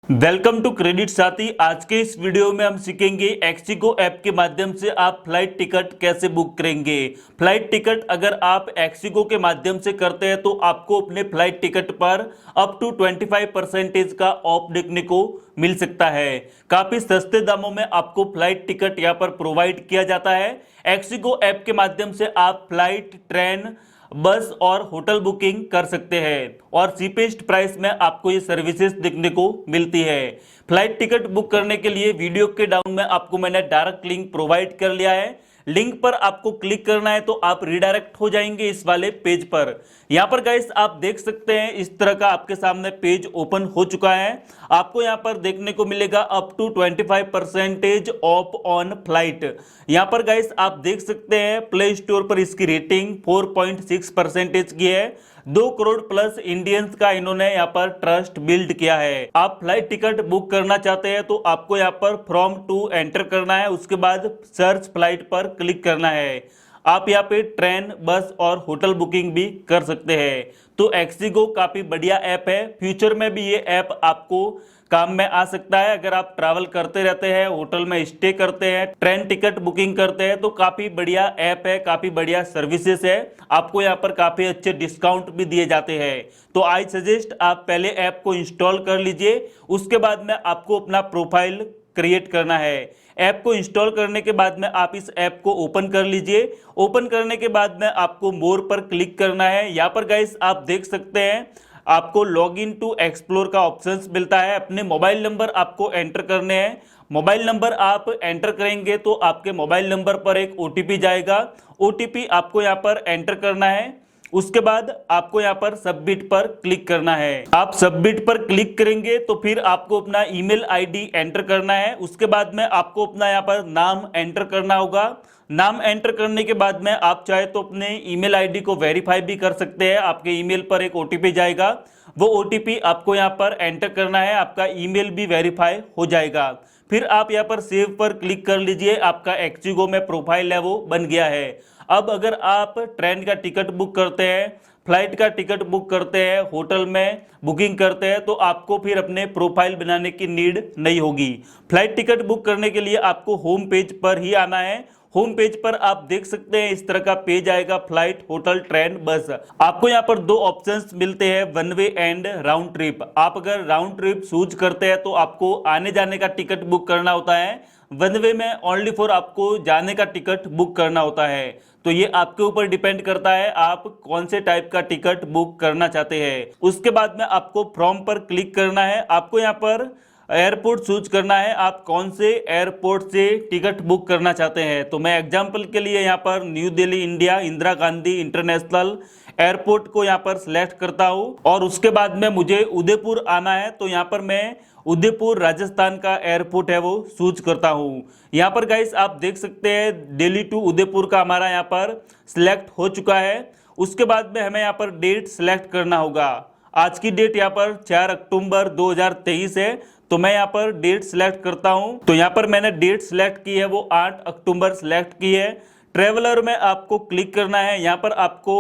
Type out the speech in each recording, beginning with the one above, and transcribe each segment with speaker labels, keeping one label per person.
Speaker 1: Welcome to credit साथी। आज के इस वीडियो में हम सीखेंगे एक्सिगो ऐप के माध्यम से आप फ्लाइट टिकट कैसे बुक करेंगे। फ्लाइट टिकट अगर आप एक्सिगो के माध्यम से करते हैं तो आपको अपने फ्लाइट टिकट पर अप टू 25% का ऑफ देखने को मिल सकता है। काफी सस्ते दामों में आपको फ्लाइट टिकट यहाँ पर प्रोवाइड किया जाता है। एक्सिगो ऐप के माध्यम से आप फ्लाइट, ट्रेन, बस और होटल बुकिंग कर सकते हैं और चीपेस्ट प्राइस में आपको ये सर्विसेज देखने को मिलती है। फ्लाइट टिकट बुक करने के लिए वीडियो के डाउन में आपको मैंने डायरेक्ट लिंक प्रोवाइड कर लिया है। लिंक पर आपको क्लिक करना है तो आप रिडायरेक्ट हो जाएंगे इस वाले पेज पर। यहाँ पर गाइस आप देख सकते हैं इस तरह का आपके सामने पेज ओपन हो चुका है। आपको यहाँ पर देखने को मिलेगा up to 25% off on flight. यहाँ पर गाइस आप देख सकते हैं प्ले स्टोर पर इसकी रेटिंग 4.6% की है। 2 करोड़ प्लस इंडियंस का इन्होंने यहाँ पर ट्रस्ट बिल्ड किया है। आप फ्लाइट टिकट बुक करना चाहते हैं तो आपको यहाँ पर फ्रॉम टू एंटर करना है, उसके बाद सर्च फ्लाइट पर क्लिक करना है। आप यहाँ पे ट्रेन, बस और होटल बुकिंग भी कर सकते हैं। तो एक्सिगो काफी बढ़िया ऐप है। फ्यूचर में भी ये ऐप आपको काम में आ सकता है। अगर आप ट्रैवल करते रहते हैं, होटल में स्टे करते हैं, ट्रेन टिकट बुकिंग करते हैं तो काफी बढ़िया ऐप है, काफी बढ़िया सर्विसेज है। आपको यहाँ पर काफी अच्छे डिस्काउंट भी दिए जाते हैं। तो आई सजेस्ट आप पहले ऐप को इंस्टॉल कर लीजिए, उसके बाद में आपको अपना प्रोफाइल क्रिएट करना है। ऐप को इंस्टॉल करने के बाद में आप इस ऐप को ओपन कर लीजिए। ओपन करने के बाद में आपको मोर पर क्लिक करना है। यहाँ पर गाइस आप देख सकते हैं आपको लॉग इन टू एक्सप्लोर का ऑप्शंस मिलता है। अपने मोबाइल नंबर आपको एंटर करने हैं। मोबाइल नंबर आप एंटर करेंगे तो आपके मोबाइल नंबर पर एक ओटीपी जाएगा। ओटीपी आपको यहाँ पर एंटर करना है। उसके बाद आपको यहाँ पर सबमिट पर क्लिक करना है। आप सबमिट पर क्लिक करेंगे तो फिर आपको अपना ईमेल आईडी एंटर करना है। उसके बाद में आपको अपना यहाँ पर नाम एंटर करना होगा। नाम एंटर करने के बाद में आप चाहे तो अपने ईमेल आईडी को वेरीफाई भी कर सकते हैं। आपके ईमेल पर एक ओटीपी जाएगा, वो ओटीपी आपको यहाँ पर एंटर करना है। आपका ईमेल भी वेरीफाई हो जाएगा। फिर आप यहाँ पर सेव पर क्लिक कर लीजिए। आपका एक्सिगो में प्रोफाइल है वो बन गया है। अब अगर आप ट्रेन का टिकट बुक करते हैं, फ्लाइट का टिकट बुक करते हैं, होटल में बुकिंग करते हैं तो आपको फिर अपने प्रोफाइल बनाने की नीड नहीं होगी। फ्लाइट टिकट बुक करने के लिए आपको होम पेज पर ही आना है। होम पेज पर आप देख सकते हैं इस तरह का पेज आएगा, फ्लाइट, होटल, ट्रेन, बस। आपको यहाँ पर 2 ऑप्शंस मिलते हैं, one way and round trip. आप अगर राउंड ट्रिप चूज करते हैं तो आपको आने जाने का टिकट बुक करना होता है। वन वे में ओनली फॉर आपको जाने का टिकट बुक करना होता है। तो ये आपके ऊपर डिपेंड करता है आप कौन से टाइप का टिकट बुक करना चाहते हैं। उसके बाद में आपको फ्रॉम पर क्लिक करना है। आपको यहाँ पर एयरपोर्ट चूज करना है, आप कौन से एयरपोर्ट से टिकट बुक करना चाहते हैं। तो मैं एग्जांपल के लिए यहाँ पर new Delhi India Indira Gandhi international airport को यहाँ पर सिलेक्ट करता हूँ और उसके बाद में मुझे उदयपुर आना है तो यहाँ पर मैं उदयपुर राजस्थान का एयरपोर्ट है वो चूज करता हूँ। यहाँ पर गाइस आप देख सकते हैं दिल्ली टू उदयपुर का हमारा यहाँ पर सिलेक्ट हो चुका है। उसके बाद में हमें यहाँ पर डेट सिलेक्ट करना होगा। आज की डेट यहाँ पर 4 अक्टूबर 2023 है तो मैं यहाँ पर डेट सिलेक्ट करता हूँ। तो यहाँ पर मैंने डेट सिलेक्ट की है वो 8 अक्टूबर सिलेक्ट की है। ट्रेवलर में आपको क्लिक करना है। यहाँ पर आपको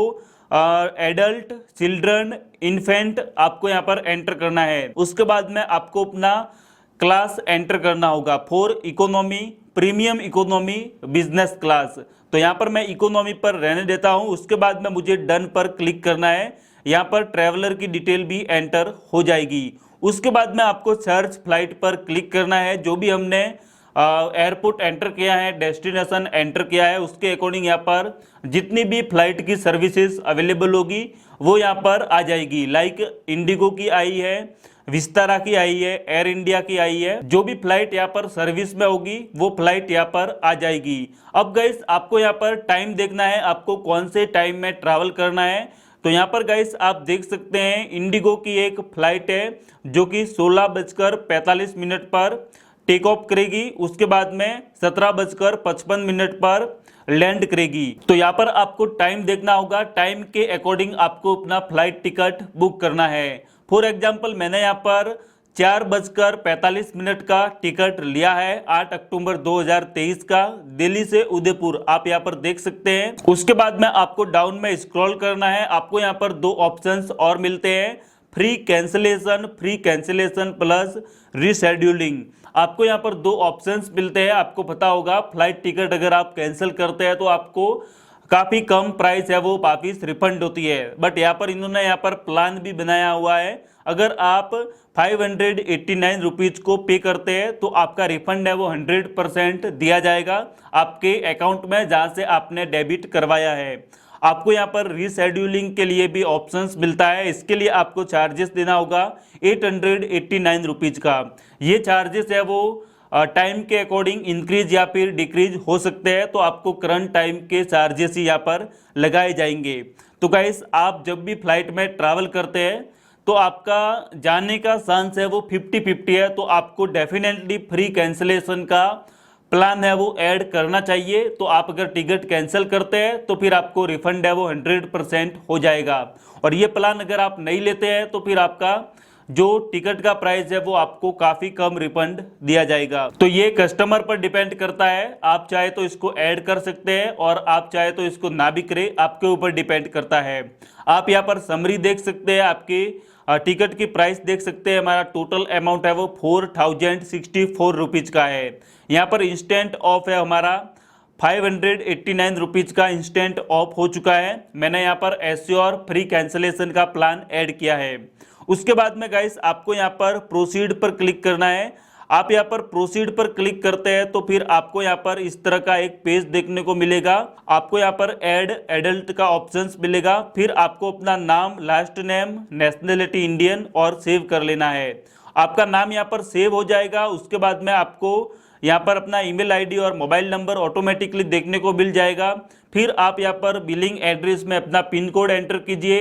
Speaker 1: एडल्ट, चिल्ड्रन, इन्फेंट आपको यहाँ पर एंटर करना है। उसके बाद में आपको अपना क्लास एंटर करना होगा, for economy, premium economy, business class. तो यहाँ पर मैं इकोनॉमी पर रहने देता हूँ। उसके बाद में मुझे डन पर क्लिक करना है। यहाँ पर ट्रैवलर की डिटेल भी एंटर हो जाएगी। उसके बाद में आपको सर्च फ्लाइट पर क्लिक करना है। जो भी हमने एयरपोर्ट एंटर किया है, डेस्टिनेशन एंटर किया है, उसके अकॉर्डिंग यहाँ पर जितनी भी फ्लाइट की सर्विसेज अवेलेबल होगी वो यहाँ पर आ जाएगी। लाइक इंडिगो की आई है, विस्तारा की आई है, एयर इंडिया की आई है। जो भी फ्लाइट यहाँ पर सर्विस में होगी वो फ्लाइट यहाँ पर आ जाएगी। अब गाइस आपको यहाँ पर टाइम देखना है, आपको कौन से टाइम में ट्रैवल करना है। तो यहाँ पर गाइस आप देख सकते हैं इंडिगो की एक फ्लाइट है जो कि 16:45 पर टेक ऑफ करेगी। उसके बाद में 17:55 पर लैंड करेगी। तो यहाँ पर आपको टाइम देखना होगा, टाइम के अकॉर्डिंग आपको अपना फ्लाइट टिकट बुक करना है। फॉर एग्जाम्पल मैंने यहाँ पर 4:45 का टिकट लिया है 8 अक्टूबर 2023 का, दिल्ली से उदयपुर। आप यहाँ पर देख सकते हैं। उसके बाद में आपको डाउन में स्क्रॉल करना है। आपको यहाँ पर 2 ऑप्शंस और मिलते हैं, फ्री कैंसिलेशन प्लस रीशेड्यूलिंग। आपको यहाँ पर दो ऑप्शंस मिलते हैं। आपको पता होगा फ्लाइट टिकट अगर आप कैंसिल करते हैं तो आपको काफ़ी कम प्राइस है वो वापिस रिफंड होती है। बट यहाँ पर इन्होंने यहाँ पर प्लान भी बनाया हुआ है। अगर आप 589 रुपीज़ को पे करते हैं तो आपका रिफंड है वो 100% दिया जाएगा आपके अकाउंट में जहाँ से आपने डेबिट करवाया है। आपको यहाँ पर रीशेड्यूलिंग के लिए भी ऑप्शंस मिलता है। इसके लिए आपको चार्जेस देना होगा 889 रुपीज़ का। ये चार्जेस है वो टाइम के अकॉर्डिंग इंक्रीज या फिर डिक्रीज हो सकते हैं, तो आपको करंट टाइम के चार्जेस ही यहाँ पर लगाए जाएंगे। तो गाइस आप जब भी फ्लाइट में ट्रैवल करते हैं तो आपका जाने का चांस है वो 50-50 है, तो आपको डेफिनेटली फ्री कैंसिलेशन का प्लान है वो ऐड करना चाहिए। तो आप अगर टिकट कैंसिल करते हैं तो फिर आपको रिफंड है वो 100% हो जाएगा। और ये प्लान अगर आप नहीं लेते हैं तो फिर आपका जो टिकट का प्राइस है वो आपको काफ़ी कम रिफंड दिया जाएगा। तो ये कस्टमर पर डिपेंड करता है, आप चाहे तो इसको ऐड कर सकते हैं और आप चाहे तो इसको ना भी करें, आपके ऊपर डिपेंड करता है। आप यहाँ पर समरी देख सकते हैं, आपकी टिकट की प्राइस देख सकते हैं। हमारा टोटल अमाउंट है वो 4064 रुपीज़ का है। यहाँ पर इंस्टेंट ऑफ है हमारा 589 रुपीज़ का इंस्टेंट ऑफ हो चुका है। मैंने यहाँ पर एश्योर फ्री कैंसिलेशन का प्लान ऐड किया है। उसके बाद में गाइस आपको यहाँ पर प्रोसीड पर क्लिक करना है। आप यहाँ पर प्रोसीड पर क्लिक करते हैं तो फिर आपको यहाँ पर इस तरह का एक पेज देखने को मिलेगा। आपको यहाँ पर ऐड एडल्ट का ऑप्शंस मिलेगा। फिर आपको अपना नाम, लास्ट नेम, नेशनलिटी इंडियन और सेव कर लेना है। आपका नाम यहाँ पर सेव हो जाएगा। उसके बाद में आपको यहाँ पर अपना ईमेल आईडी और मोबाइल नंबर ऑटोमेटिकली देखने को मिल जाएगा। फिर आप यहाँ पर बिलिंग एड्रेस में अपना पिन कोड एंटर कीजिए,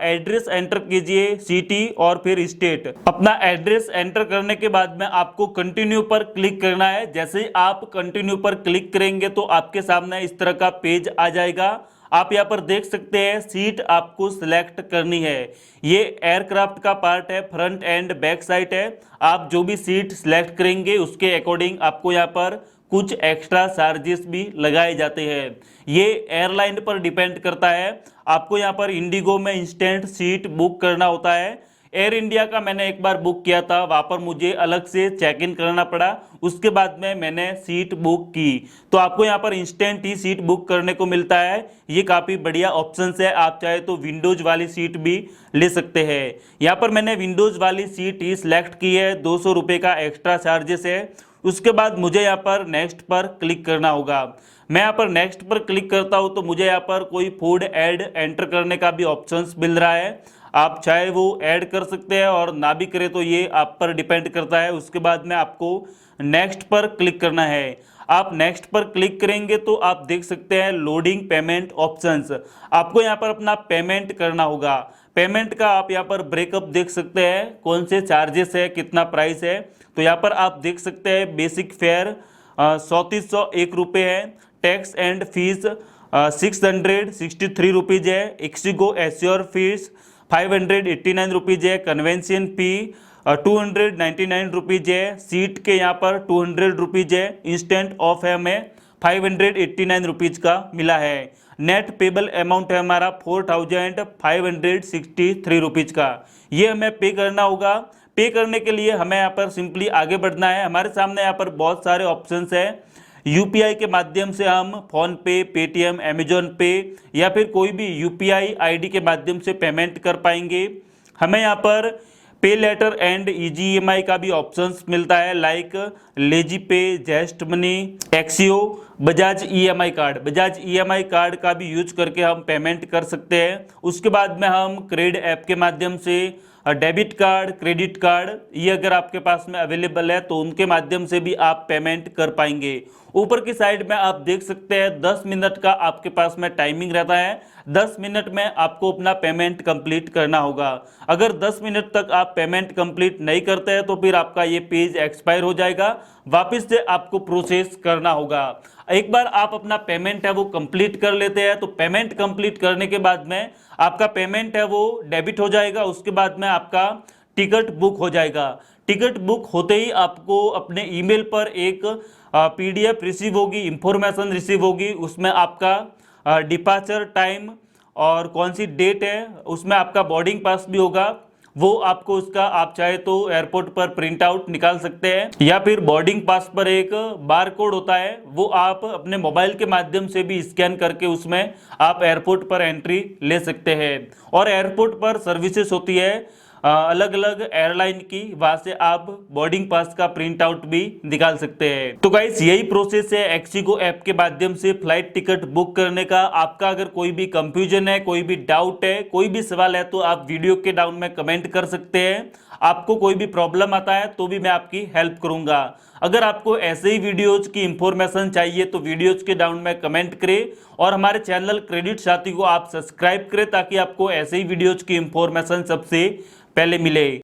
Speaker 1: एड्रेस एंटर कीजिए, सिटी और फिर स्टेट। अपना एड्रेस एंटर करने के बाद में आपको कंटिन्यू पर क्लिक करना है। जैसे ही आप कंटिन्यू पर क्लिक करेंगे तो आपके सामने इस तरह का पेज आ जाएगा। आप यहाँ पर देख सकते हैं सीट आपको सिलेक्ट करनी है। ये एयरक्राफ्ट का पार्ट है, फ्रंट एंड बैक साइड है। आप जो भी सीट सिलेक्ट करेंगे उसके अकॉर्डिंग आपको यहाँ पर कुछ एक्स्ट्रा चार्जेस भी लगाए जाते हैं। ये एयरलाइन पर डिपेंड करता है। आपको यहाँ पर इंडिगो में इंस्टेंट सीट बुक करना होता है। एयर इंडिया का मैंने एक बार बुक किया था, वहाँ पर मुझे अलग से चेक इन करना पड़ा। उसके बाद में मैंने सीट बुक की। तो आपको यहाँ पर इंस्टेंट ही सीट बुक करने को मिलता है। ये काफ़ी बढ़िया ऑप्शन है। आप चाहे तो विंडोज़ वाली सीट भी ले सकते हैं। यहाँ पर मैंने विंडोज़ वाली सीट ही सिलेक्ट की है। 200 रुपये का एक्स्ट्रा चार्जेस है। उसके बाद मुझे यहाँ पर नेक्स्ट पर क्लिक करना होगा। मैं यहाँ पर नेक्स्ट पर क्लिक करता हूँ तो मुझे यहाँ पर कोई फूड ऐड एंटर करने का भी ऑप्शंस मिल रहा है। आप चाहे वो ऐड कर सकते हैं और ना भी करें तो ये आप पर डिपेंड करता है। उसके बाद में आपको नेक्स्ट पर क्लिक करना है। आप नेक्स्ट पर क्लिक करेंगे तो आप देख सकते हैं लोडिंग पेमेंट ऑप्शंस। आपको यहाँ पर अपना पेमेंट करना होगा। पेमेंट का आप यहाँ पर ब्रेकअप देख सकते हैं, कौन से चार्जेस है, कितना प्राइस है। तो यहाँ पर आप देख सकते हैं बेसिक फेयर 3401 रुपये है। टैक्स एंड फीस 663 रुपीज़ है। एक्सिगो एश्योर फीस 589 रुपीज़ है। कन्वेंशन फी 299 रुपीज़ है। सीट के यहाँ पर 200 रुपीज़ है। इंस्टेंट ऑफ है हमें 589 रुपीज़ का मिला है। नेट पेबल अमाउंट है हमारा 4563 रुपीज़ का। ये हमें पे करना होगा। पे करने के लिए हमें यहाँ पर सिंपली आगे बढ़ना है। हमारे सामने यहाँ पर बहुत सारे ऑप्शंस हैं। यूपीआई के माध्यम से हम फ़ोन पे, पेटीएम, अमेजॉन पे या फिर कोई भी यूपीआई आईडी के माध्यम से पेमेंट कर पाएंगे। हमें यहाँ पर पे लेटर एंड इजी ईएमआई का भी ऑप्शंस मिलता है, like LazyPay, ZestMoney, Axio, Bajaj EMI card. Bajaj EMI card का भी यूज करके हम पेमेंट कर सकते हैं। उसके बाद में हम क्रेड ऐप के माध्यम से डेबिट कार्ड, क्रेडिट कार्ड, ये अगर आपके पास में अवेलेबल है तो उनके माध्यम से भी आप पेमेंट कर पाएंगे। ऊपर की साइड में आप देख सकते हैं 10 मिनट का आपके पास में टाइमिंग रहता है। 10 मिनट में आपको अपना पेमेंट कंप्लीट करना होगा। अगर 10 मिनट तक आप पेमेंट कंप्लीट नहीं करते हैं तो फिर आपका ये पेज एक्सपायर हो जाएगा, वापस से आपको प्रोसेस करना होगा। एक बार आप अपना पेमेंट है वो कंप्लीट कर लेते हैं तो पेमेंट कंप्लीट करने के बाद में आपका पेमेंट है वो डेबिट हो जाएगा। उसके बाद में आपका टिकट बुक हो जाएगा। टिकट बुक होते ही आपको अपने ईमेल पर एक पीडीएफ रिसीव होगी, इंफॉर्मेशन रिसीव होगी। उसमें आपका डिपार्चर टाइम और कौन सी डेट है, उसमें आपका बोर्डिंग पास भी होगा वो आपको उसका आप चाहे तो एयरपोर्ट पर प्रिंट आउट निकाल सकते हैं, या फिर बोर्डिंग पास पर एक बार कोड होता है, वो आप अपने मोबाइल के माध्यम से भी स्कैन करके उसमें आप एयरपोर्ट पर एंट्री ले सकते हैं। और एयरपोर्ट पर सर्विसेज होती है अलग अलग एयरलाइन की, वहां से आप बोर्डिंग पास का प्रिंट आउट भी निकाल सकते हैं। तो गाइस यही प्रोसेस है एक्सिगो ऐप के माध्यम से फ्लाइट टिकट बुक करने का। आपका अगर कोई भी कंफ्यूजन है, कोई भी डाउट है, कोई भी सवाल है, तो आप वीडियो के डाउन में कमेंट कर सकते हैं। आपको कोई भी प्रॉब्लम आता है तो भी मैं आपकी हेल्प करूंगा। अगर आपको ऐसे ही वीडियोज की इंफॉर्मेशन चाहिए तो वीडियोज के डाउन में कमेंट करें, और हमारे चैनल क्रेडिट साथी को आप सब्सक्राइब करें ताकि आपको ऐसे ही वीडियोज की इंफॉर्मेशन सबसे पहले मिले।